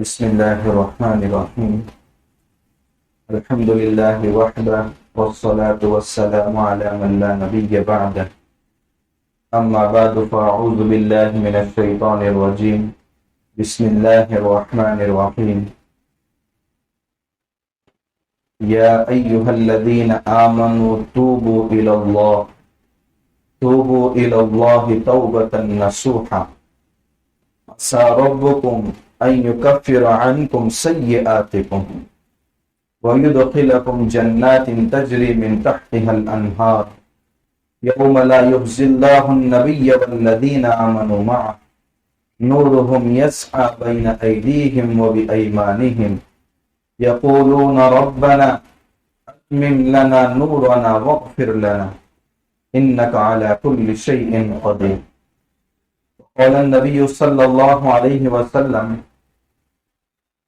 بسم الله الرحمن الرحيم. الحمد لله وحده والصلاة والسلام على من لا نبي بعده. أما بعد فأعوذ بالله من الشيطان الرجيم. بسم الله الرحمن الرحيم. يا أيها الذين آمنوا توبوا إلى الله توبة نصوحا عسى ربكم أن يكفر عنكم سيئاتكم ويدخلكم جنات تجري من تحتها الأنهار يوم لا يخزي الله النبي والذين آمنوا معه نورهم يسعى بين أيديهم وبأيمانهم يقولون ربنا أتمم لنا نورنا واغفر لنا إنك على كل شيء قدير. قال النبي صلى الله عليه وسلم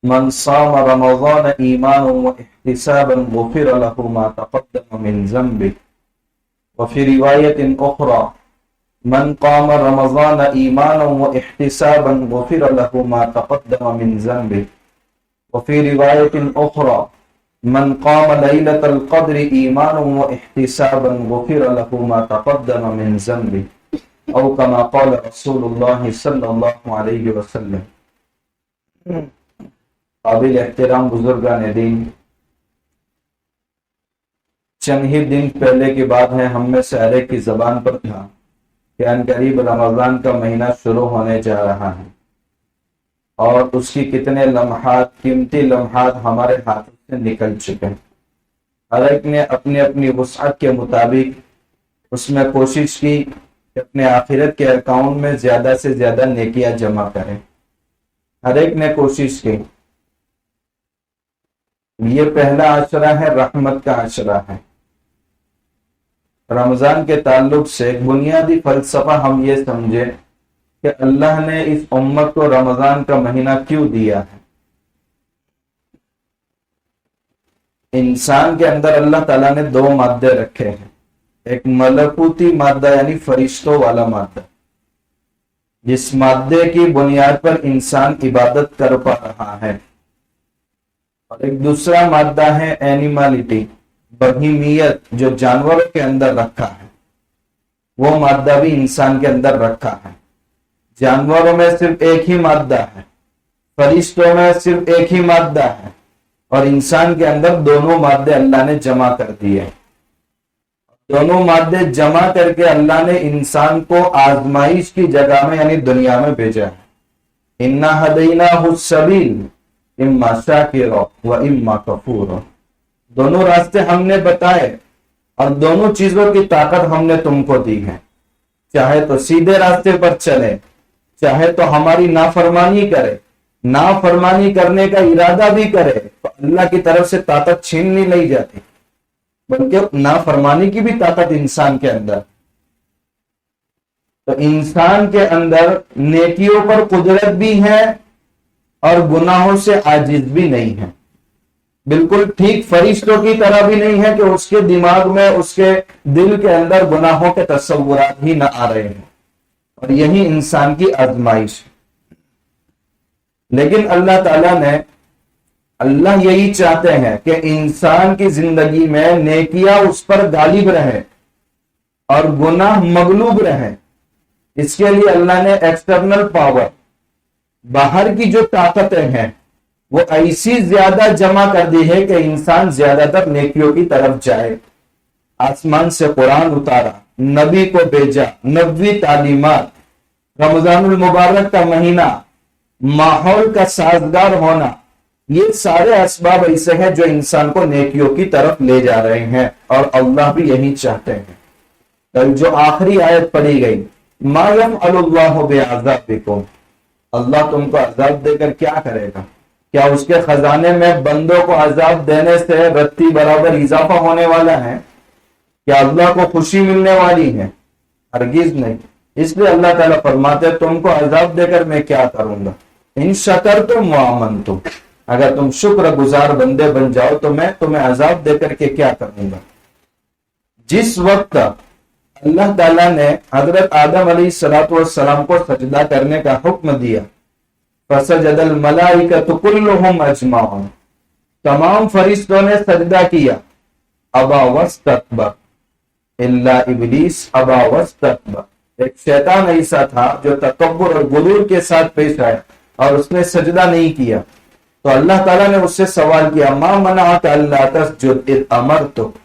من صام رمضان إيمانا واحتسابا غفر له ما تقدم من ذنبه. وفي رواية أخرى من قام رمضان إيمانا واحتسابا غفر له ما تقدم من ذنبه. وفي رواية أخرى من قام ليلة القدر إيمانا واحتسابا غفر له ما تقدم من ذنبه او كما قال رسول اللہ صلی اللہ علیہ وسلم. قابل احترام بزرگان دین، چند ہی دن پہلے کی بات ہے، ہم میں سے ہر ایک کی زبان پر تھا کہ ان قریب رمضان کا مہینہ شروع ہونے جا رہا ہے اور اس کی کتنے لمحات، قیمتی لمحات ہمارے ہاتھوں سے نکل چکے ہیں. ہر ایک نے اپنی اپنی وسعت کے مطابق اس میں کوشش کی کہ اپنے آخرت کے اکاؤنٹ میں زیادہ سے زیادہ نیکیاں جمع کریں. ہر ایک نے کوشش کی. یہ پہلا عشرہ ہے، رحمت کا عشرہ ہے. رمضان کے تعلق سے ایک بنیادی فلسفہ ہم یہ سمجھے کہ اللہ نے اس امت کو رمضان کا مہینہ کیوں دیا ہے. انسان کے اندر اللہ تعالیٰ نے دو مادے رکھے ہیں، ایک ملکوتی مادہ یعنی فرشتوں والا مادہ، جس مادے کی بنیاد پر انسان عبادت کر پا رہا ہے، اور ایک دوسرا مادہ ہے اینیمالٹی، بہیمیت، جو جانوروں کے اندر رکھا ہے. وہ مادہ بھی انسان کے اندر رکھا ہے. جانوروں میں صرف ایک ہی مادہ ہے، فرشتوں میں صرف ایک ہی مادہ ہے، اور انسان کے اندر دونوں مادے اللہ نے جمع کر دیے. دونوں مادے جمع کر کے اللہ نے انسان کو آزمائش کی جگہ میں یعنی دنیا میں بھیجا ہے. اِنَّا هَدَيْنَاهُ السَّبِيلَ اِمَّا شَاكِرًا وَإِمَّا كَفُورًا. دونوں راستے ہم نے بتائے اور دونوں چیزوں کی طاقت ہم نے تم کو دی ہے. چاہے تو سیدھے راستے پر چلے، چاہے تو ہماری نافرمانی کرے، نافرمانی کرنے کا ارادہ بھی کرے تو اللہ کی طرف سے طاقت چھین نہیں لی جاتی، بلکہ نافرمانی کی بھی طاقت انسان کے اندر. تو انسان کے اندر نیکیوں پر قدرت بھی ہے اور گناہوں سے عاجز بھی نہیں ہے. بالکل ٹھیک فرشتوں کی طرح بھی نہیں ہے کہ اس کے دماغ میں، اس کے دل کے اندر گناہوں کے تصورات ہی نہ آ رہے ہیں، اور یہی انسان کی آزمائش ہے. لیکن اللہ تعالیٰ نے، اللہ یہی چاہتے ہیں کہ انسان کی زندگی میں نیکیاں اس پر غالب رہے اور گناہ مغلوب رہے. اس کے لیے اللہ نے ایکسٹرنل پاور، باہر کی جو طاقتیں ہیں وہ ایسی زیادہ جمع کر دی ہے کہ انسان زیادہ تر نیکیوں کی طرف جائے. آسمان سے قرآن اتارا، نبی کو بھیجا، نبوی تعلیمات، رمضان المبارک کا مہینہ، ماحول کا سازگار ہونا، یہ سارے اسباب ایسے ہیں جو انسان کو نیکیوں کی طرف لے جا رہے ہیں، اور اللہ بھی یہی چاہتے ہیں. جو آخری آیت پڑھی گئی، ما یفعل اللہ بعذابکم، اللہ تم کو عذاب دے کر کیا کرے گا؟ کیا اس کے خزانے میں بندوں کو عذاب دینے سے رتی برابر اضافہ ہونے والا ہے؟ کیا اللہ کو خوشی ملنے والی ہے؟ ہرگز نہیں. اس لیے اللہ تعالیٰ فرماتے تم کو عذاب دے کر میں کیا کروں گا؟ ان شکرتم وآمنتم، اگر تم شکر گزار بندے بن جاؤ تو میں تمہیں عذاب دے کر کے کیا کروں گا. جس وقت اللہ تعالیٰ نے حضرت آدم علیہ السلام کو سجدہ کرنے کا حکم دیا، فسجد الملائکۃ کلہم اجمعون، تمام فرشتوں نے سجدہ کیا، ابا واستکبر الا ابلیس ابا واستکبر، ایک شیطان ایسا تھا جو تکبر اور غرور کے ساتھ پیش آیا اور اس نے سجدہ نہیں کیا۔ تو اللہ تعالیٰ نے اس سے سوال کیا، ما منعک الا تسجد اذ امرتک،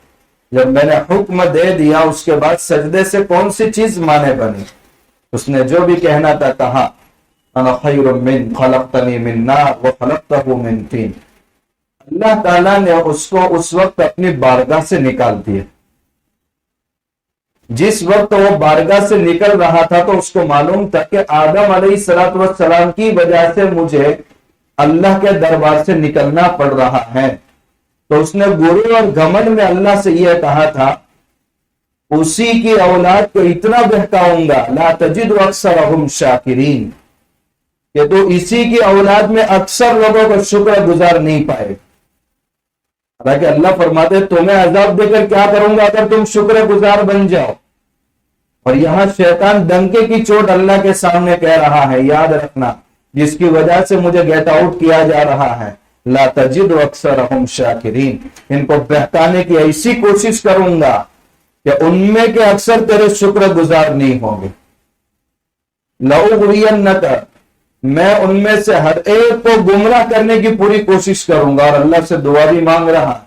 جب میں نے حکم دے دیا اس کے بعد سجدے سے کون سی چیز مانے بنی؟ اس نے جو بھی کہنا تھا کہا، انا خیر من خلقتنی من نار وخلقتہ من طین۔ اللہ تعالیٰ نے اس کو اس وقت اپنی بارگاہ سے نکال دیا۔ جس وقت وہ بارگاہ سے نکل رہا تھا تو اس کو معلوم تھا کہ آدم علیہ السلام کی وجہ سے مجھے اللہ کے دربار سے نکلنا پڑ رہا ہے، تو اس نے غرور اور گھمنڈ میں اللہ سے یہ کہا تھا، اسی کی اولاد کو اتنا بہکاؤں گا، لا تجد اکثرہم شاکرین، کہ تو اسی کی اولاد میں اکثر لوگوں کو شکر گزار نہیں پائے۔ حالانکہ اللہ فرماتے تمہیں عذاب دے کر کیا کروں گا اگر تم شکر گزار بن جاؤ، اور یہاں شیطان ڈنکے کی چوٹ اللہ کے سامنے کہہ رہا ہے، یاد رکھنا جس کی وجہ سے مجھے گیٹ آؤٹ کیا جا رہا ہے، لا تجد اکثرہم شاکرین، ان کو بہکانے کی ایسی کوشش کروں گا کہ ان میں کے اکثر تیرے شکر گزار نہیں ہوں گے۔ لأغوینک، میں ان میں سے ہر ایک کو گمراہ کرنے کی پوری کوشش کروں گا۔ اور اللہ سے دعا بھی مانگ رہا ہے،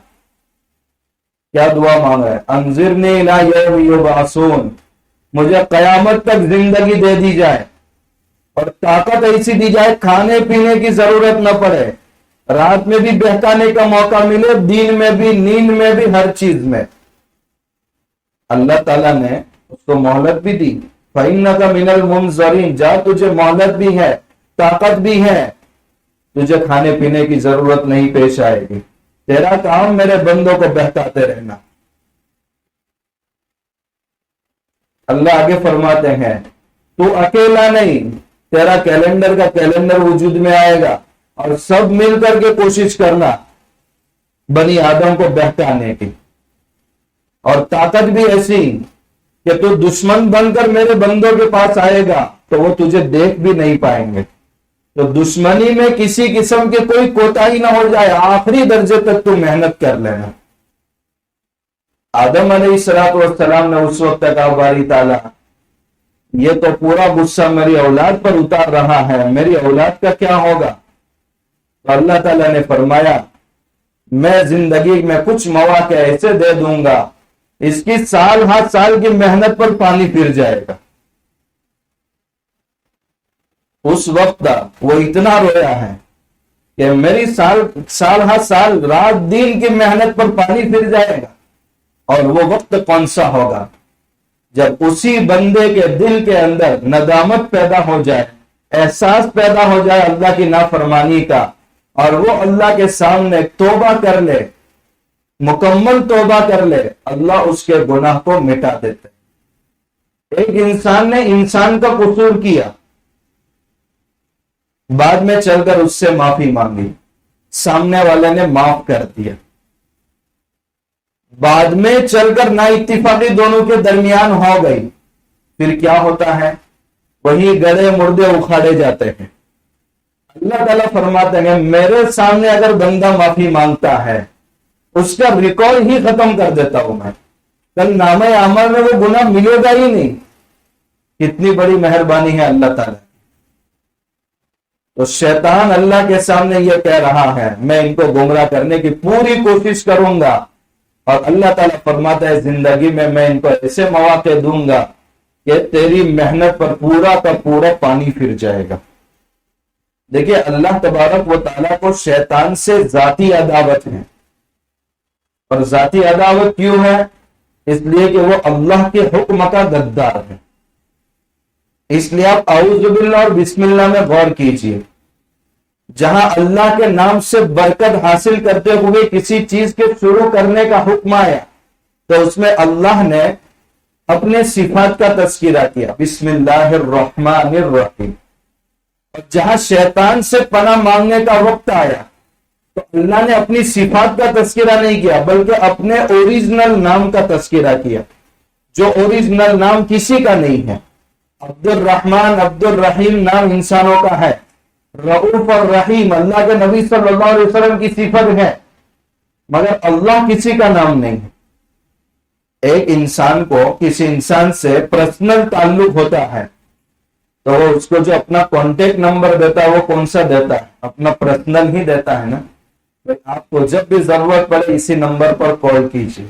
کیا دعا مانگ رہا ہے؟ انظرنی الی یوم یبعثون، مجھے قیامت تک زندگی دے دی جائے اور طاقت ایسی دی جائے کھانے پینے کی ضرورت نہ پڑے، رات میں بھی بہکانے کا موقع ملے، دن میں بھی، نیند میں بھی، ہر چیز میں۔ اللہ تعالیٰ نے اس کو مہلت بھی دی، فَإِنَّكَ مِنَ الْمُنظَرِينَ، جا تجھے مہلت بھی ہے، طاقت بھی ہے، تجھے کھانے پینے کی ضرورت نہیں پیش آئے گی، تیرا کام میرے بندوں کو بہکاتے رہنا۔ اللہ آگے فرماتے ہیں تو اکیلا نہیں، تیرا کیلنڈر کا کیلنڈر وجود میں آئے گا اور سب مل کر کے کوشش کرنا بنی آدم کو بہکانے کی، اور طاقت بھی ایسی کہ تو دشمن بن کر میرے بندوں کے پاس آئے گا تو وہ تجھے دیکھ بھی نہیں پائیں گے۔ تو دشمنی میں کسی قسم کی کوئی کوتاہی نہ ہو جائے، آخری درجے تک تو محنت کر لینا۔ آدم علیہ السلام نے اس وقت کہا، باری تعالیٰ یہ تو پورا غصہ میری اولاد پر اتار رہا ہے، میری اولاد کا کیا ہوگا؟ تو اللہ تعالیٰ نے فرمایا، میں زندگی میں کچھ مواقع ایسے دے دوں گا اس کی سال ہر سال کی محنت پر پانی پھر جائے گا۔ اس وقت وہ اتنا رویا ہے کہ میری سال ہر سال رات دن کی محنت پر پانی پھر جائے گا۔ اور وہ وقت کون سا ہوگا؟ جب اسی بندے کے دل کے اندر ندامت پیدا ہو جائے، احساس پیدا ہو جائے اللہ کی نافرمانی کا، اور وہ اللہ کے سامنے توبہ کر لے، مکمل توبہ کر لے، اللہ اس کے گناہ کو مٹا دیتے۔ ایک انسان نے انسان کا قصور کیا، بعد میں چل کر اس سے معافی مانگی، سامنے والے نے معاف کر دیا، بعد میں چل کر نا اتفاقی دونوں کے درمیان ہو گئی، پھر کیا ہوتا ہے؟ وہی گڑے مردے اکھاڑے جاتے ہیں۔ اللہ تعالیٰ فرماتے ہیں میرے سامنے اگر بندہ معافی مانگتا ہے اس کا ریکارڈ ہی ختم کر دیتا ہوں میں، کل نامہ اعمال میں وہ گناہ ملے گا ہی نہیں۔ کتنی بڑی مہربانی ہے اللہ تعالیٰ۔ تو شیطان اللہ کے سامنے یہ کہہ رہا ہے میں ان کو گمراہ کرنے کی پوری کوشش کروں گا، اور اللہ تعالیٰ فرماتا ہے زندگی میں ان کو ایسے مواقع دوں گا کہ تیری محنت پر پورا کا پورا پانی پھر جائے گا۔ دیکھیے اللہ تبارک و تعالیٰ کو شیطان سے ذاتی عداوت ہے، اور ذاتی عداوت کیوں ہے؟ اس لیے کہ وہ اللہ کے حکم کا غدار ہے۔ اس لیے آپ اعوذ باللہ اور بسم اللہ میں غور کیجئے، جہاں اللہ کے نام سے برکت حاصل کرتے ہوئے کسی چیز کے شروع کرنے کا حکم آیا تو اس میں اللہ نے اپنے صفات کا تذکرہ کیا، بسم اللہ الرحمن الرحیم۔ اور جہاں شیطان سے پناہ مانگنے کا وقت آیا تو اللہ نے اپنی صفات کا تذکرہ نہیں کیا بلکہ اپنے اوریجنل نام کا تذکرہ کیا، جو اوریجنل نام کسی کا نہیں ہے۔ عبد الرحمن عبد الرحیم نام انسانوں کا ہے، رؤوف اور رحیم اللہ کے نبی صلی اللہ علیہ وسلم کی صفت ہے، مگر اللہ کسی کا نام نہیں ہے۔ ایک انسان کو کسی انسان سے پرسنل تعلق ہوتا ہے تو وہ اس کو جو اپنا کانٹیکٹ نمبر دیتا ہے وہ کون سا دیتا ہے؟ اپنا پرسنل ہی دیتا ہے نا۔ آپ کو جب بھی ضرورت پڑے اسی نمبر پر کال کیجیے،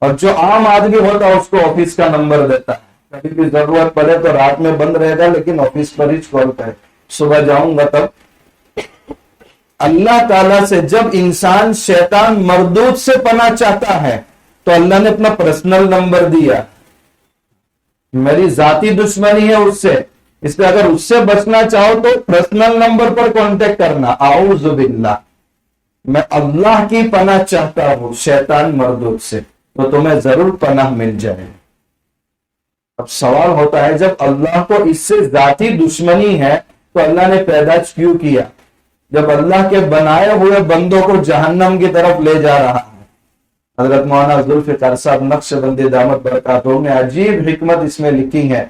اور جو عام آدمی ہوتا ہے اس کو آفس کا نمبر دیتا ہے، کبھی بھی ضرورت پڑے تو رات میں بند رہے گا لیکن آفس پر ہی کال کرے، صبح جاؤں گا تب۔ اللہ تعالیٰ سے جب انسان شیطان مردود سے پناہ چاہتا ہے تو اللہ نے اپنا پرسنل نمبر دیا، میری ذاتی دشمنی ہے اس سے، اس لیے اگر اس سے بچنا چاہو تو پرسنل نمبر پر کانٹیکٹ کرنا، اعوذ باللہ، میں اللہ کی پناہ چاہتا ہوں شیطان مردود سے، تو تمہیں ضرور پناہ مل جائے۔ اب سوال ہوتا ہے جب اللہ کو اس سے ذاتی دشمنی ہے تو اللہ نے پیدا کیوں کیا؟ جب اللہ کے بنائے ہوئے بندوں کو جہنم کی طرف لے جا رہا ہے۔ حضرت مولانا ذوالفقار صاحب نقشبندی دامت برکاتہم نے عجیب حکمت اس میں لکھی ہے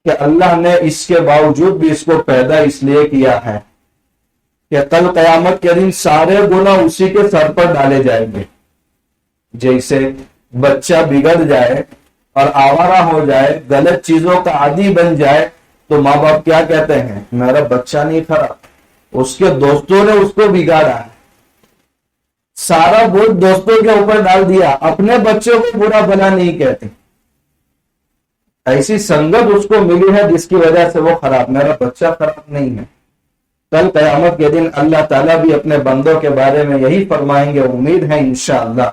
کہ اللہ نے اس کے باوجود بھی اس کو پیدا اس لیے کیا ہے کہ کل قیامت کے دن سارے گناہ اسی کے سر پر ڈالے جائیں گے۔ جیسے بچہ بگڑ جائے اور آوارہ ہو جائے، غلط چیزوں کا عادی بن جائے تو ماں باپ کیا کہتے ہیں؟ میرا بچہ نہیں خراب، اس کے دوستوں نے اس کو بگاڑا ہے، سارا بوجھ دوستوں کے اوپر ڈال دیا، اپنے بچوں کو برا بھلا نہیں کہتے۔ ایسی سنگت اس کو ملی ہے جس کی وجہ سے وہ خراب، میرا بچہ خراب نہیں ہے۔ کل قیامت کے دن اللہ تعالیٰ بھی اپنے بندوں کے بارے میں یہی فرمائیں گے، امید ہے انشاءاللہ،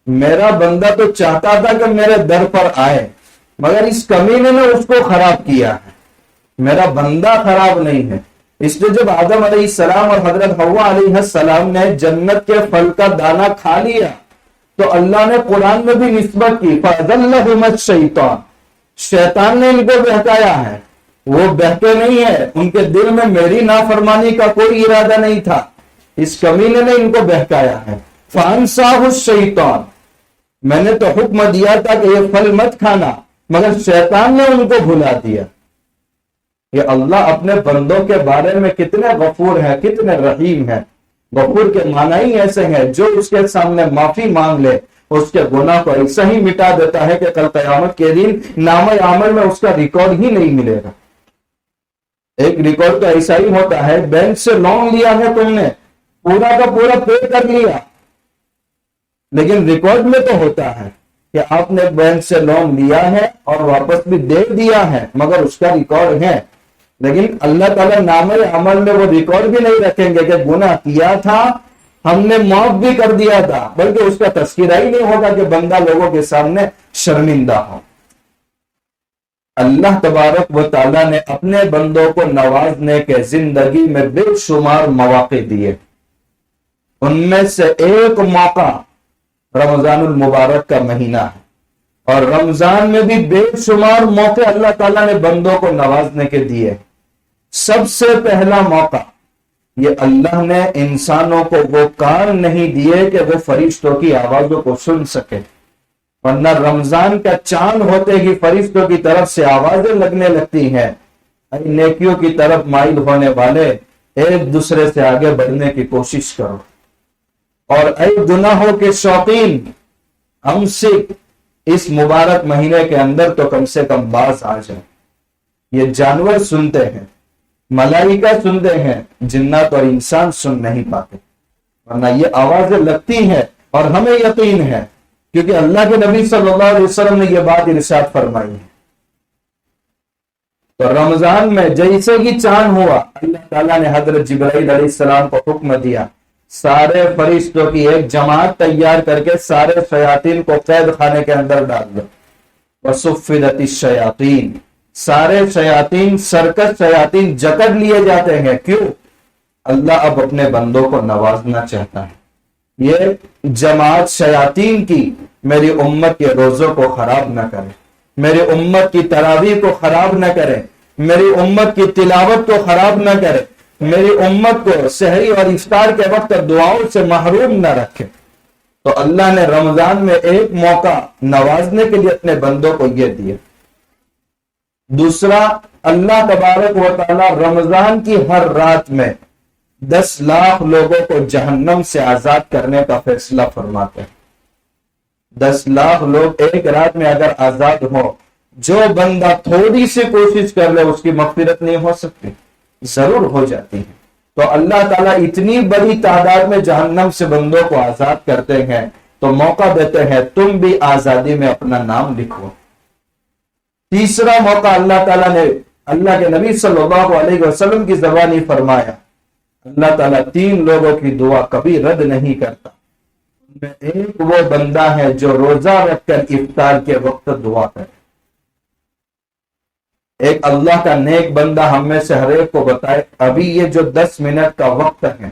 میرا بندہ تو چاہتا تھا کہ میرے در پر آئے مگر اس کمینے نے اس کو خراب کیا ہے، میرا بندہ خراب نہیں ہے۔ اس لیے جب آدم علیہ السلام اور حضرت حوا علیہ السلام نے جنت کے پھل کا دانہ کھا لیا تو اللہ نے قرآن میں بھی نسبت کی، فَأَذَلَّهُمَا الشَّيْطَانُ، شیطان نے ان کو بہکایا ہے، وہ بہکے نہیں ہے، ان کے دل میں میری نافرمانی کا کوئی ارادہ نہیں تھا، اس کمینے نے ان کو بہکایا ہے۔ فَأَنْسَاهُ الشَّيْطَانُ، میں نے تو حکم دیا تھا کہ یہ پھل مت کھانا مگر شیطان نے ان کو بھلا دیا۔ یہ اللہ اپنے بندوں کے بارے میں کتنے غفور ہے، کتنے رحیم ہے۔ غفور کے معنی ہی ایسے ہیں جو اس کے سامنے معافی مانگ لے اس کے گناہ کو ایسا ہی مٹا دیتا ہے کہ کل قیامت کے دن نامہ عمل میں اس کا ریکارڈ ہی نہیں ملے گا۔ ایک ریکارڈ تو ایسا ہی ہوتا ہے، بینک سے لون لیا ہے تم نے، پورا کا پورا پے کر لیا، لیکن ریکارڈ میں تو ہوتا ہے کہ آپ نے بینک سے لون لیا ہے اور واپس بھی دے دیا ہے مگر اس کا ریکارڈ ہے، لیکن اللہ تعالیٰ نامہ عمل میں وہ ریکارڈ بھی نہیں رکھیں گے کہ گناہ کیا تھا، ہم نے معاف بھی کر دیا تھا، بلکہ اس کا تذکرہ ہی نہیں ہوگا کہ بندہ لوگوں کے سامنے شرمندہ ہو۔ اللہ تبارک و تعالیٰ نے اپنے بندوں کو نوازنے کے زندگی میں بے شمار مواقع دیے، ان میں سے ایک موقع رمضان المبارک کا مہینہ ہے، اور رمضان میں بھی بے شمار موقع اللہ تعالیٰ نے بندوں کو نوازنے کے دیے۔ سب سے پہلا موقع یہ اللہ نے انسانوں کو وہ کان نہیں دیے کہ وہ فرشتوں کی آوازوں کو سن سکے، ورنہ رمضان کا چاند ہوتے ہی فرشتوں کی طرف سے آوازیں لگنے لگتی ہیں، اے نیکیوں کی طرف مائل ہونے والے ایک دوسرے سے آگے بڑھنے کی کوشش کرو، اور اے گناہوں کے شوقین ہم سے اس مبارک مہینے کے اندر تو کم سے کم باز آ جائیں۔ یہ جانور سنتے ہیں، ملائکہ سنتے ہیں، جنات اور انسان سن نہیں پاتے، ورنہ یہ آوازیں لگتی ہیں، اور ہمیں یقین ہے کیونکہ اللہ کے نبی صلی اللہ علیہ وسلم نے یہ بات ارشاد فرمائی ہے۔ تو رمضان میں جیسے ہی چاند ہوا، اللہ تعالیٰ نے حضرت جبرائیل علیہ السلام کو حکم دیا، سارے فرشتوں کی ایک جماعت تیار کر کے سارے شیاطین کو قید خانے کے اندر ڈال دو۔ وَصُفِّدَتِ الشَّيَاطِينَ، سارے شیاطین، سرکش شیاطین جکڑ لیے جاتے ہیں۔ کیوں؟ اللہ اب اپنے بندوں کو نوازنا چاہتا ہے۔ یہ جماعت شیاطین کی میری امت کے روزوں کو خراب نہ کرے، میری امت کی تراویح کو خراب نہ کرے، میری امت کی تلاوت کو خراب نہ کرے، میری امت کو سحری اور افطار کے وقت دعاؤں سے محروم نہ رکھے۔ تو اللہ نے رمضان میں ایک موقع نوازنے کے لیے اپنے بندوں کو یہ دیا۔ دوسرا، اللہ تبارک و تعالی رمضان کی ہر رات میں 10 لاکھ لوگوں کو جہنم سے آزاد کرنے کا فیصلہ فرماتے ہیں۔ 10 لاکھ لوگ ایک رات میں اگر آزاد ہو، جو بندہ تھوڑی سی کوشش کر لے اس کی مغفرت نہیں ہو سکتی، ضرور ہو جاتی ہے۔ تو اللہ تعالیٰ اتنی بڑی تعداد میں جہنم سے بندوں کو آزاد کرتے ہیں تو موقع دیتے ہیں تم بھی آزادی میں اپنا نام لکھو۔ تیسرا موقع اللہ تعالیٰ نے اللہ کے نبی صلی اللہ علیہ وسلم کی زبانی فرمایا، اللہ تعالیٰ 3 لوگوں کی دعا کبھی رد نہیں کرتا، ان میں ایک وہ بندہ ہے جو روزہ رکھ کر افطار کے وقت دعا کرے۔ ایک اللہ کا نیک بندہ ہم میں سے ہر ایک کو بتائے ابھی یہ جو 10 منٹ کا وقت ہے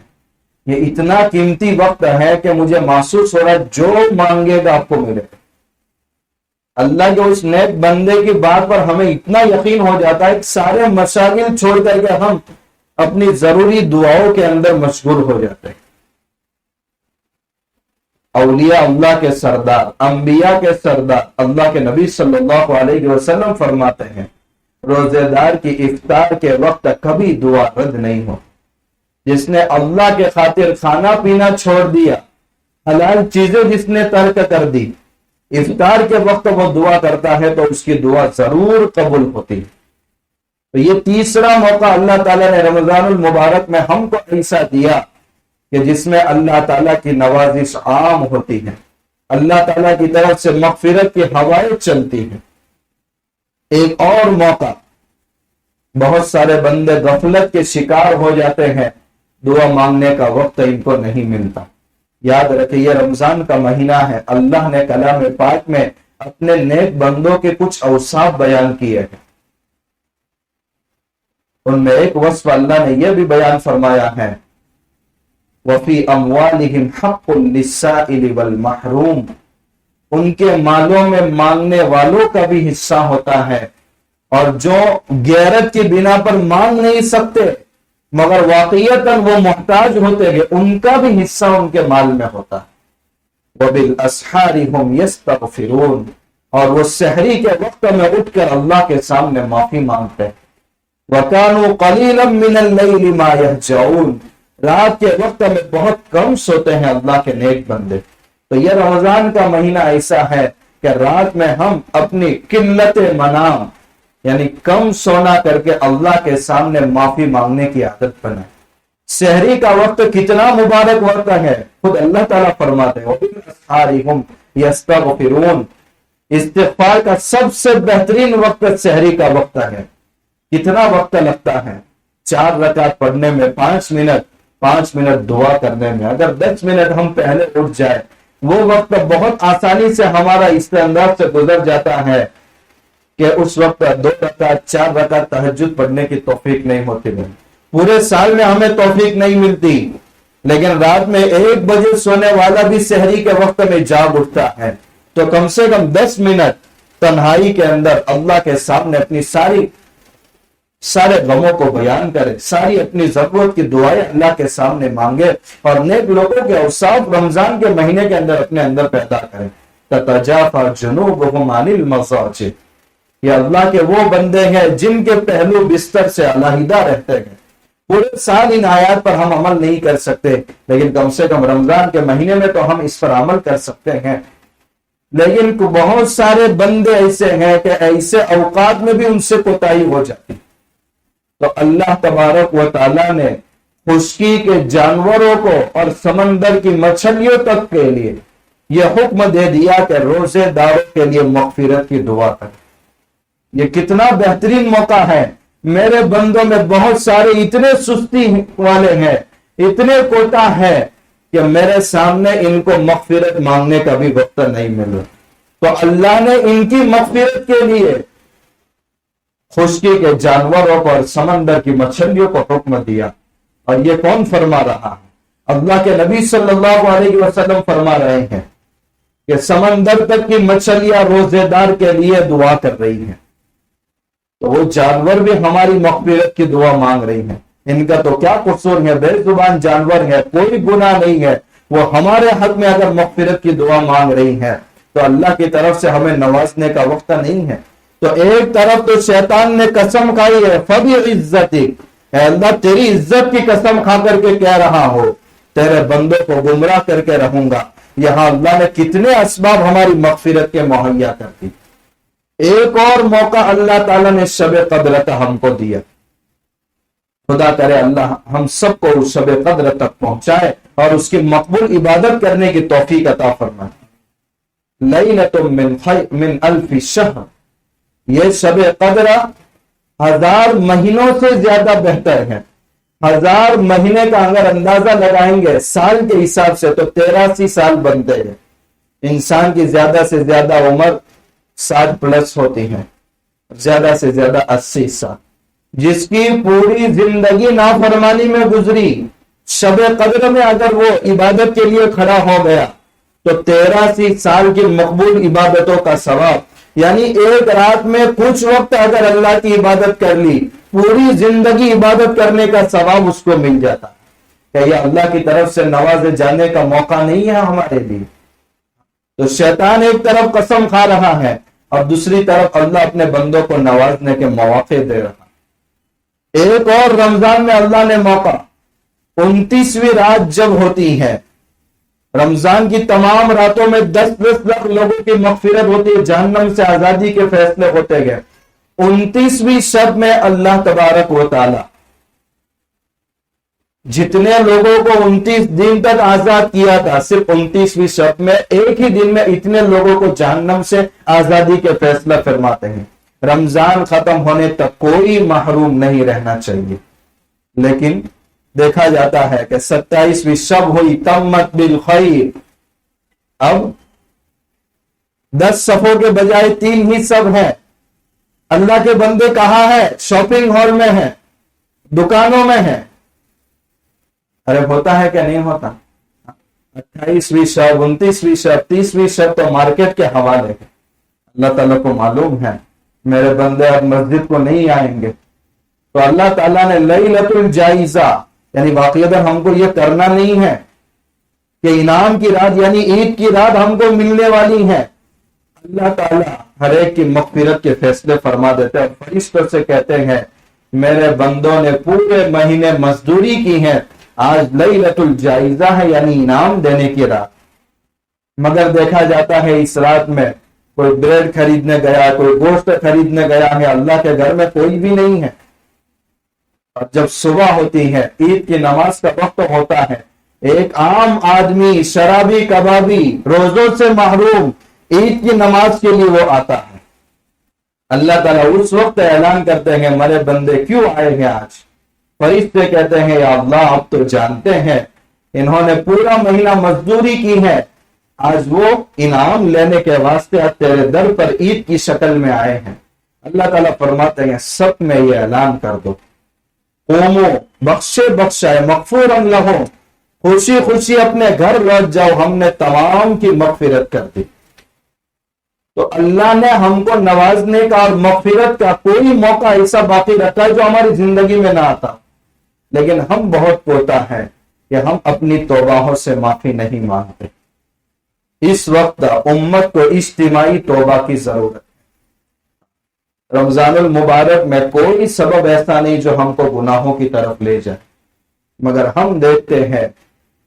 یہ اتنا قیمتی وقت ہے کہ مجھے محسوس ہو رہا ہے جو مانگے گا آپ کو ملے گا۔ اللہ کے اس نیک بندے کی بات پر ہمیں اتنا یقین ہو جاتا ہے کہ سارے مشاغل چھوڑ کر کے ہم اپنی ضروری دعاؤں کے اندر مشغول ہو جاتے ہیں۔ اولیاء اللہ کے سردار، انبیاء کے سردار اللہ کے نبی صلی اللہ علیہ وسلم فرماتے ہیں روزے دار کی افطار کے وقت کبھی دعا رد نہیں ہو۔ جس نے اللہ کے خاطر کھانا پینا چھوڑ دیا، حلال چیزیں جس نے ترک کر دی، افطار کے وقت وہ دعا کرتا ہے تو اس کی دعا ضرور قبول ہوتی ہے۔ تو یہ تیسرا موقع اللہ تعالیٰ نے رمضان المبارک میں ہم کو ایسا دیا کہ جس میں اللہ تعالیٰ کی نوازش عام ہوتی ہے، اللہ تعالیٰ کی طرف سے مغفرت کی ہوائیں چلتی ہیں۔ ایک اور موقع، بہت سارے بندے غفلت کے شکار ہو جاتے ہیں، دعا مانگنے کا وقت ان کو نہیں ملتا۔ یاد رکھیں یہ رمضان کا مہینہ ہے، اللہ نے کلام پاک میں اپنے نیک بندوں کے کچھ اوصاف بیان کیے ہیں، ان میں ایک وصف اللہ نے یہ بھی بیان فرمایا ہے وَفِي أَمْوَالِهِمْ حَقٌّ لِلسَّائِلِ وَالْمَحْرُومِ، ان کے مالوں میں مانگنے والوں کا بھی حصہ ہوتا ہے، اور جو غیرت کی بنا پر مانگ نہیں سکتے مگر واقعیتاً وہ محتاج ہوتے ہیں ان کا بھی حصہ ان کے مال میں ہوتا ہے۔ وَبِالْأَسْحَارِ هُمْ يَسْتَغْفِرُونَ، اور وہ سحری کے وقت میں اٹھ کر اللہ کے سامنے معافی مانگتے ہیں۔ وَكَانُوا قَلِيلًا مِّنَ اللَّيْلِ مَا يَهْجَعُونَ، رات کے وقت میں بہت کم سوتے ہیں اللہ کے نیک بندے۔ تو یہ رمضان کا مہینہ ایسا ہے کہ رات میں ہم اپنی قلت منام یعنی کم سونا کر کے اللہ کے سامنے معافی مانگنے کی عادت بنائیں۔ سحری کا وقت کتنا مبارک وقت ہے، خود اللہ تعالیٰ فرماتے ہیں وَبِالْأَسْحَارِ هُمْ يَسْتَغْفِرُونَ، استغفار کا سب سے بہترین وقت سحری کا وقت ہے۔ کتنا وقت لگتا ہے 4 رکعت پڑھنے میں، 5 منٹ دعا کرنے میں، اگر 10 منٹ ہم پہلے اٹھ جائے وہ وقت بہت آسانی سے ہمارا اس انداز سے گزر جاتا ہے کہ اس وقت 2 رکعت 4 رکعت تہجد پڑھنے کی توفیق نہیں ہوتی ہے۔ پورے سال میں ہمیں توفیق نہیں ملتی، لیکن رات میں 1 بجے سونے والا بھی سحری کے وقت میں جاگ اٹھتا ہے، تو کم سے کم 10 منٹ تنہائی کے اندر اللہ کے سامنے اپنی سارے غموں کو بیان کرے، ساری اپنی ضرورت کی دعائیں اللہ کے سامنے مانگے، اور نیک لوگوں کے اوصاف رمضان کے مہینے کے اندر اپنے اندر پیدا کرے۔ تتجافی جنوبہم عن المضاجع، یہ اللہ کے وہ بندے ہیں جن کے پہلو بستر سے علیحدہ رہتے ہیں۔ پورے سال ان آیات پر ہم عمل نہیں کر سکتے، لیکن کم سے کم رمضان کے مہینے میں تو ہم اس پر عمل کر سکتے ہیں۔ لیکن بہت سارے بندے ایسے ہیں کہ ایسے اوقات میں بھی ان سے کوتاہی ہو جاتی، تو اللہ تبارک و تعالیٰ نے خشکی کے جانوروں کو اور سمندر کی مچھلیوں تک کے لیے یہ حکم دے دیا کہ روزے داروں کے لیے مغفرت کی دعا کریں۔ یہ کتنا بہترین موقع ہے۔ میرے بندوں میں بہت سارے اتنے سستی والے ہیں، اتنے کوتاہ ہیں کہ میرے سامنے ان کو مغفرت مانگنے کا بھی وقت نہیں ملا، تو اللہ نے ان کی مغفرت کے لیے خشکی کے جانوروں کو اور سمندر کی مچھلیوں کو حکم دیا۔ اور یہ کون فرما رہا ہے؟ اللہ کے نبی صلی اللہ علیہ وسلم فرما رہے ہیں کہ سمندر تک کی مچھلیاں روزے دار کے لیے دعا کر رہی ہیں، تو وہ جانور بھی ہماری مغفرت کی دعا مانگ رہی ہیں۔ ان کا تو کیا قصور ہے، بے زبان جانور ہے، کوئی گناہ نہیں ہے، وہ ہمارے حق میں اگر مغفرت کی دعا مانگ رہی ہیں تو اللہ کی طرف سے ہمیں نوازنے کا وقت نہیں ہے۔ تو ایک طرف تو شیطان نے قسم کھائی ہے فَبِعِزَّتِكَ، اے اللہ تیری عزت کی قسم کھا کر کے کہہ رہا ہو تیرے بندوں کو گمراہ کر کے رہوں گا۔ یہاں اللہ نے کتنے اسباب ہماری مغفرت کے مہیا کر دی۔ ایک اور موقع اللہ تعالیٰ نے شب قدر کا ہم کو دیا۔ خدا کرے اللہ ہم سب کو اس شب قدر تک پہنچائے اور اس کی مقبول عبادت کرنے کی توفیق عطا فرمائے۔ لیلۃ من الف شہر، یہ شب قدر 1000 مہینوں سے زیادہ بہتر ہے۔ 1000 مہینے کا اگر اندازہ لگائیں گے سال کے حساب سے تو 83 سال بنتے ہیں۔ انسان کی زیادہ سے زیادہ عمر 60 پلس ہوتی ہے، زیادہ سے زیادہ 80 سال۔ جس کی پوری زندگی نافرمانی میں گزری، شب قدر میں اگر وہ عبادت کے لیے کھڑا ہو گیا تو 83 سال کی مقبول عبادتوں کا ثواب، یعنی ایک رات میں کچھ وقت اگر اللہ کی عبادت کر لی پوری زندگی عبادت کرنے کا ثواب اس کو مل جاتا۔ کہ یہ اللہ کی طرف سے نوازے جانے کا موقع نہیں ہے ہمارے لیے؟ تو شیطان ایک طرف قسم کھا رہا ہے اور دوسری طرف اللہ اپنے بندوں کو نوازنے کے مواقع دے رہا۔ ایک اور رمضان میں اللہ نے موقع، 29ویں رات جب ہوتی ہے، رمضان کی تمام راتوں میں 10 لاکھ لوگوں کی مغفرت ہوتی ہے، جہنم سے آزادی کے فیصلے ہوتے گئے۔ 29ویں شب میں اللہ تبارک و تعالی جتنے لوگوں کو 29 دن تک آزاد کیا تھا، صرف 29ویں شب میں ایک ہی دن میں اتنے لوگوں کو جہنم سے آزادی کے فیصلہ فرماتے ہیں۔ رمضان ختم ہونے تک کوئی محروم نہیں رہنا چاہیے، لیکن دیکھا جاتا ہے کہ 27ویں شب ہوئی تمت بالخیر، اب 10 صفوں کے بجائے 3 ہی شب ہیں۔ اللہ کے بندے کہاں ہیں؟ شاپنگ ہال میں ہیں، دکانوں میں ہیں۔ ارے ہوتا ہے کہ نہیں ہوتا؟ 28ویں شب، 29ویں شب، 30ویں شب تو مارکیٹ کے حوالے ہے۔ اللہ تعالیٰ کو معلوم ہے میرے بندے اب مسجد کو نہیں آئیں گے، تو اللہ تعالیٰ نے لیلۃ الجائزہ، یعنی واقعات ہم کو یہ کرنا نہیں ہے کہ انعام کی رات یعنی عید کی رات ہم کو ملنے والی ہے۔ اللہ تعالیٰ ہر ایک کی مغفرت کے فیصلے فرما دیتے ہیں، فرشتوں سے کہتے ہیں میرے بندوں نے پورے مہینے مزدوری کی ہے، آج لیلۃ الجائزہ ہے یعنی انعام دینے کی رات۔ مگر دیکھا جاتا ہے اس رات میں کوئی بریڈ خریدنے گیا، کوئی گوشت خریدنے گیا ہے، اللہ کے گھر میں کوئی بھی نہیں ہے۔ اور جب صبح ہوتی ہے، عید کی نماز کا وقت ہوتا ہے، ایک عام آدمی شرابی کبابی روزوں سے محروم عید کی نماز کے لیے وہ آتا ہے۔ اللہ تعالیٰ اس وقت اعلان کرتے ہیں میرے بندے کیوں آئے ہیں آج؟ فرشتے کہتے ہیں یا اللہ اب تو جانتے ہیں انہوں نے پورا مہینہ مزدوری کی ہے، آج وہ انعام لینے کے واسطے تیرے در پر عید کی شکل میں آئے ہیں۔ اللہ تعالیٰ فرماتے ہیں سب میں یہ اعلان کر دو، قومو بخشے بخشائے مغفورا لہم، خوشی خوشی اپنے گھر لوٹ جاؤ، ہم نے تمام کی مغفرت کر دی۔ تو اللہ نے ہم کو نوازنے کا اور مغفرت کا کوئی موقع ایسا باقی رکھا جو ہماری زندگی میں نہ آتا، لیکن ہم بہت کوتا ہے کہ ہم اپنی توبہوں سے معافی نہیں مانگتے۔ اس وقت امت کو اجتماعی توبہ کی ضرورت ہے۔ رمضان المبارک میں کوئی سبب ایسا نہیں جو ہم کو گناہوں کی طرف لے جائے، مگر ہم دیکھتے ہیں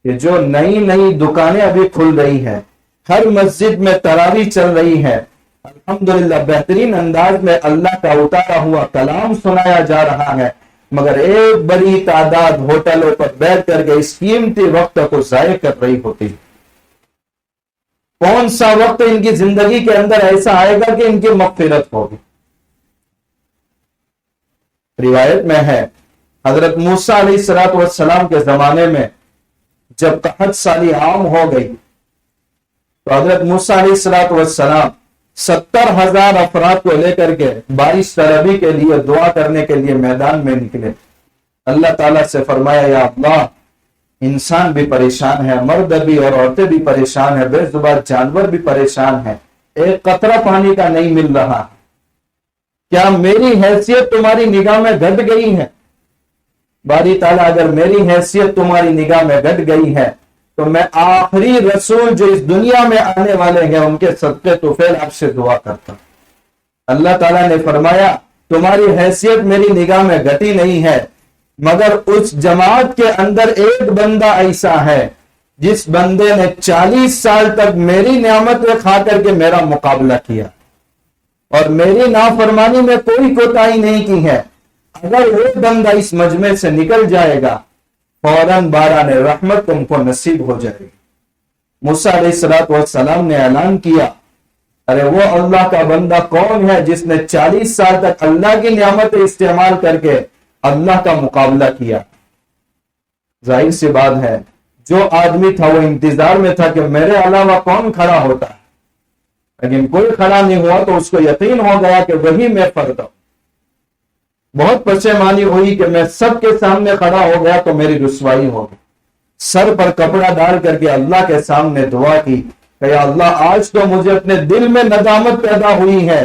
کہ جو نئی نئی دکانیں ابھی کھل رہی ہیں، ہر مسجد میں تراویح چل رہی ہے، الحمدللہ بہترین انداز میں اللہ کا اتارا ہوا کلام سنایا جا رہا ہے، مگر ایک بڑی تعداد ہوٹلوں پر بیٹھ کر کے اس قیمتی وقت کو ضائع کر رہی ہوتی ہے۔ کون سا وقت ان کی زندگی کے اندر ایسا آئے گا کہ ان کی مغفرت ہوگی؟ روایت میں ہے حضرت موسیٰ علیہ السلام کے زمانے میں جب قحط سالی عام ہو گئی تو حضرت موسیٰ علیہ السلام 70,000 افراد کو لے کر کے بارش طلبی کے لیے دعا کرنے کے لیے میدان میں نکلے۔ اللہ تعالیٰ سے فرمایا یا اللہ انسان بھی پریشان ہے، مرد بھی اور عورتیں بھی پریشان ہیں، بے زبان جانور بھی پریشان ہیں، ایک قطرہ پانی کا نہیں مل رہا، کیا میری حیثیت تمہاری نگاہ میں گھٹ گئی ہے؟ باری تعالیٰ اگر میری حیثیت تمہاری نگاہ میں گھٹ گئی ہے تو میں آخری رسول جو اس دنیا میں آنے والے ہیں ان کے صدقے طفیل آپ سے دعا کرتا ہوں، اللہ تعالیٰ نے فرمایا تمہاری حیثیت میری نگاہ میں گھٹی نہیں ہے، مگر اس جماعت کے اندر ایک بندہ ایسا ہے جس بندے نے 40 سال تک میری نعمتیں کھا کر کے میرا مقابلہ کیا اور میری نافرمانی میں کوئی کوتاہی نہیں کی ہے۔ اگر وہ بندہ اس مجمع سے نکل جائے گا فوراً باران رحمت تم کو نصیب ہو جائے گی۔ موسیٰ علیہ السلام نے اعلان کیا، ارے وہ اللہ کا بندہ کون ہے جس نے 40 سال تک اللہ کی نعمتیں استعمال کر کے اللہ کا مقابلہ کیا؟ ظاہر سی بات ہے جو آدمی تھا وہ انتظار میں تھا کہ میرے علاوہ کون کھڑا ہوتا ہے، لیکن کوئی کھڑا نہیں ہوا تو اس کو یقین ہو گیا کہ وہی میں فرد ہوں۔ بہت پشیمانی ہوئی کہ میں سب کے سامنے کھڑا ہو گیا تو میری رسوائی ہوگی۔ سر پر کپڑا ڈال کر کے اللہ کے سامنے دعا کی کہ یا اللہ آج تو مجھے اپنے دل میں ندامت پیدا ہوئی ہے،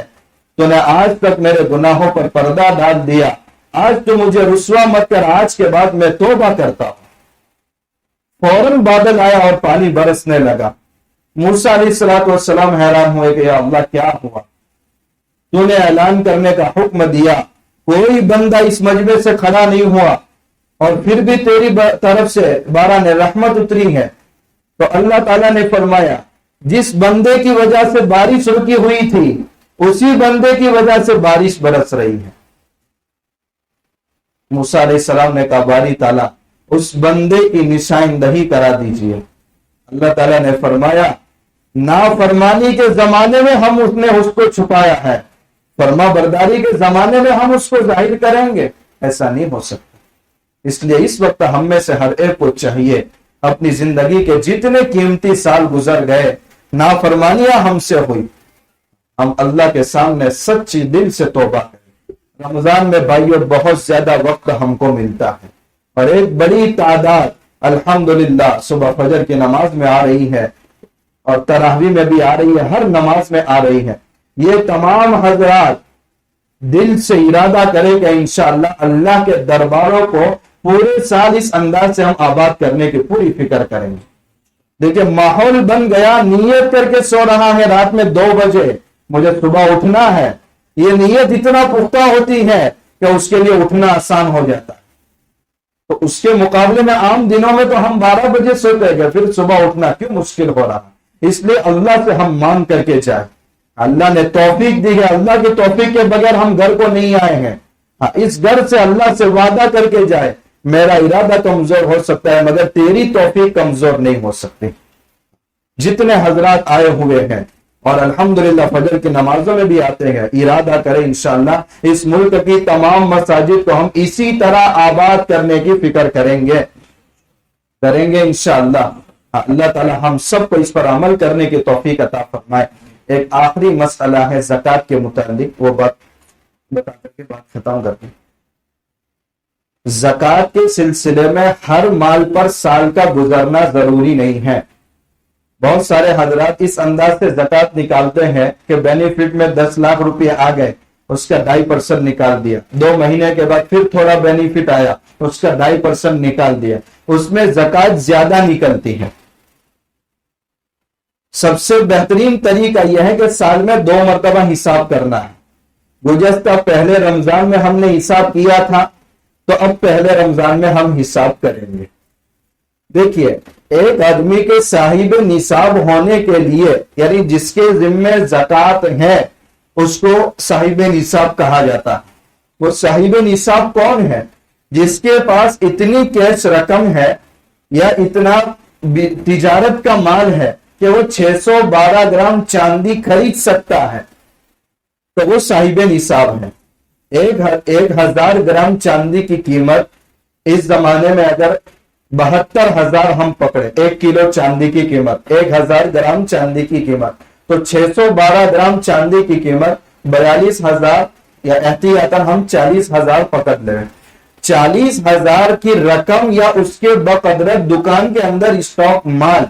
تو نے آج تک میرے گناہوں پر پردہ ڈال دیا، آج تو مجھے رسوا مت کر، آج کے بعد میں توبہ کرتا ہوں۔ فوراً بادل آیا اور پانی برسنے لگا۔ موسیٰ علیہ السلام حیران ہوئے کہ یا اللہ کیا ہوا؟ تو نے اعلان کرنے کا حکم دیا، کوئی بندہ اس مجمع سے کھڑا نہیں ہوا اور پھر بھی تیری طرف سے باران رحمت اتری ہے۔ تو اللہ تعالیٰ نے فرمایا جس بندے کی وجہ سے بارش رکی ہوئی تھی اسی بندے کی وجہ سے بارش برس رہی ہے۔ موسیٰ علیہ السلام نے کہا باری تعالیٰ اس بندے کی نشاندہی کرا دیجئے۔ اللہ تعالیٰ نے فرمایا نافرمانی کے زمانے میں ہم اس کو چھپایا ہے، فرما برداری کے زمانے میں ہم اس کو ظاہر کریں گے؟ ایسا نہیں ہو سکتا۔ اس لیے اس وقت ہم میں سے ہر ایک کو چاہیے اپنی زندگی کے جتنے قیمتی سال گزر گئے، نافرمانیاں ہم سے ہوئی، ہم اللہ کے سامنے سچی دل سے توبہ کریں۔ رمضان میں بھائیوں بہت زیادہ وقت ہم کو ملتا ہے اور ایک بڑی تعداد الحمدللہ صبح فجر کی نماز میں آ رہی ہے اور تراویح میں بھی آ رہی ہے، ہر نماز میں آ رہی ہے۔ یہ تمام حضرات دل سے ارادہ کرے کہ انشاءاللہ اللہ کے درباروں کو پورے سال اس انداز سے ہم آباد کرنے کی پوری فکر کریں گے۔ دیکھیں ماحول بن گیا، نیت کر کے سو رہا ہے رات میں 2 بجے مجھے صبح اٹھنا ہے، یہ نیت اتنا پختہ ہوتی ہے کہ اس کے لیے اٹھنا آسان ہو جاتا ہے۔ تو اس کے مقابلے میں عام دنوں میں تو ہم 12 بجے سوتے گئے، پھر صبح اٹھنا کیوں مشکل ہو رہا؟ اس لیے اللہ سے ہم مانگ کر کے جائیں، اللہ نے توفیق دی ہے، اللہ کی توفیق کے بغیر ہم گھر کو نہیں آئے ہیں۔ ہاں اس گھر سے اللہ سے وعدہ کر کے جائے میرا ارادہ کمزور ہو سکتا ہے مگر تیری توفیق کمزور نہیں ہو سکتی۔ جتنے حضرات آئے ہوئے ہیں اور الحمدللہ فجر کی نمازوں میں بھی آتے ہیں، ارادہ کریں انشاءاللہ اس ملک کی تمام مساجد کو ہم اسی طرح آباد کرنے کی فکر کریں گے انشاءاللہ۔ اللہ تعالی ہم سب کو اس پر عمل کرنے کی توفیق عطا فرمائے۔ ایک آخری مسئلہ ہے زکوٰۃ کے متعلق، وہ بات بتا کر کے بات ختم کرتے ہیں۔ زکوٰۃ کے سلسلے میں ہر مال پر سال کا گزرنا ضروری نہیں ہے۔ بہت سارے حضرات اس انداز سے زکوٰۃ نکالتے ہیں کہ بینیفٹ میں 10 لاکھ روپے آ گئے، اس کا 2.5% نکال دیا، 2 مہینے کے بعد پھر تھوڑا بینیفٹ آیا، اس کا 2.5% نکال دیا، اس میں زکوٰۃ زیادہ نکلتی ہے۔ سب سے بہترین طریقہ یہ ہے کہ سال میں 2 مرتبہ حساب کرنا ہے۔ گزشتہ پہلے رمضان میں ہم نے حساب کیا تھا تو اب پہلے رمضان میں ہم حساب کریں گے۔ دیکھیے ایک آدمی کے صاحب نصاب ہونے کے لیے یعنی جس کے ذمہ زکوٰۃ ہے اس کو صاحب نصاب کہا جاتا ہے۔ وہ صاحب نصاب کون ہے؟ جس کے پاس اتنی کیش رقم ہے یا اتنا تجارت کا مال ہے کہ وہ 612 گرام چاندی خرید سکتا ہے تو وہ صاحب نصاب ہے۔ 1000 گرام چاندی کی قیمت اس زمانے میں اگر 72,000 ہم پکڑے، 1 کلو چاندی کی قیمت 1000 گرام چاندی کی قیمت، تو 612 گرام چاندی کی قیمت 42,000 یا احتیاطاً ہم 40,000 پکڑ لیں۔ 40,000 کی رقم یا اس کے بقدرت دکان کے اندر اسٹاک مال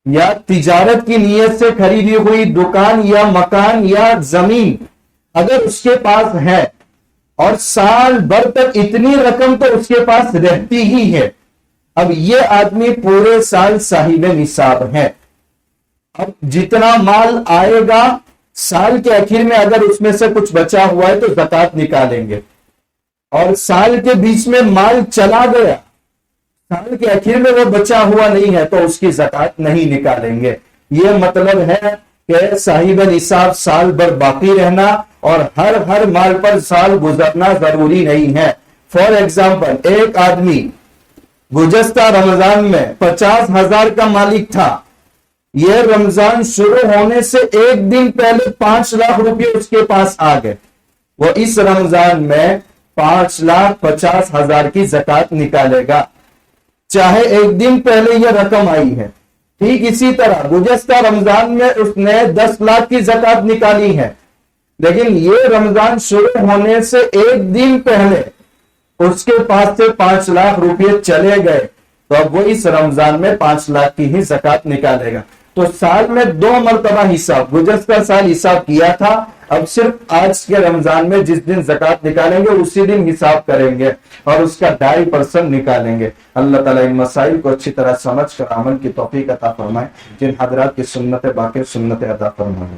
یا تجارت کی نیت سے خریدی ہوئی دکان یا مکان یا زمین اگر اس کے پاس ہے اور سال بھر تک اتنی رقم تو اس کے پاس رہتی ہی ہے، اب یہ آدمی پورے سال صاحب نصاب ہے۔ اب جتنا مال آئے گا سال کے آخر میں اگر اس میں سے کچھ بچا ہوا ہے تو زکات نکالیں گے، اور سال کے بیچ میں مال چلا گیا، سال کے آخر میں وہ بچا ہوا نہیں ہے تو اس کی زکات نہیں نکالیں گے۔ یہ مطلب ہے کہ صاحب نصاب سال بھر باقی رہنا اور ہر مال پر سال گزرنا ضروری نہیں ہے۔ فار ایگزامپل، ایک آدمی گزشتہ رمضان میں 50,000 کا مالک تھا، یہ رمضان شروع ہونے سے ایک دن پہلے 5 لاکھ روپے اس کے پاس آ گئے، وہ اس رمضان میں 5,50,000 کی زکات نکالے گا، چاہے ایک دن پہلے یہ رقم آئی ہے۔ ٹھیک اسی طرح گزشتہ رمضان میں اس نے 10 لاکھ کی زکات نکالی ہے، لیکن یہ رمضان شروع ہونے سے ایک دن پہلے اس کے پاس سے 5 لاکھ روپے چلے گئے، تو اب وہ اس رمضان میں 5 لاکھ کی ہی زکات نکالے گا۔ تو سال میں 2 مرتبہ حساب، گزشتہ سال حساب کیا تھا، اب صرف آج کے رمضان میں جس دن زکات نکالیں گے اسی دن حساب کریں گے اور اس کا 2.5% نکالیں گے۔ اللہ تعالیٰ ان مسائل کو اچھی طرح سمجھ کر عمل کی توفیق عطا فرمائے، جن حضرات کی سنت باقی سنت ادا فرمائے۔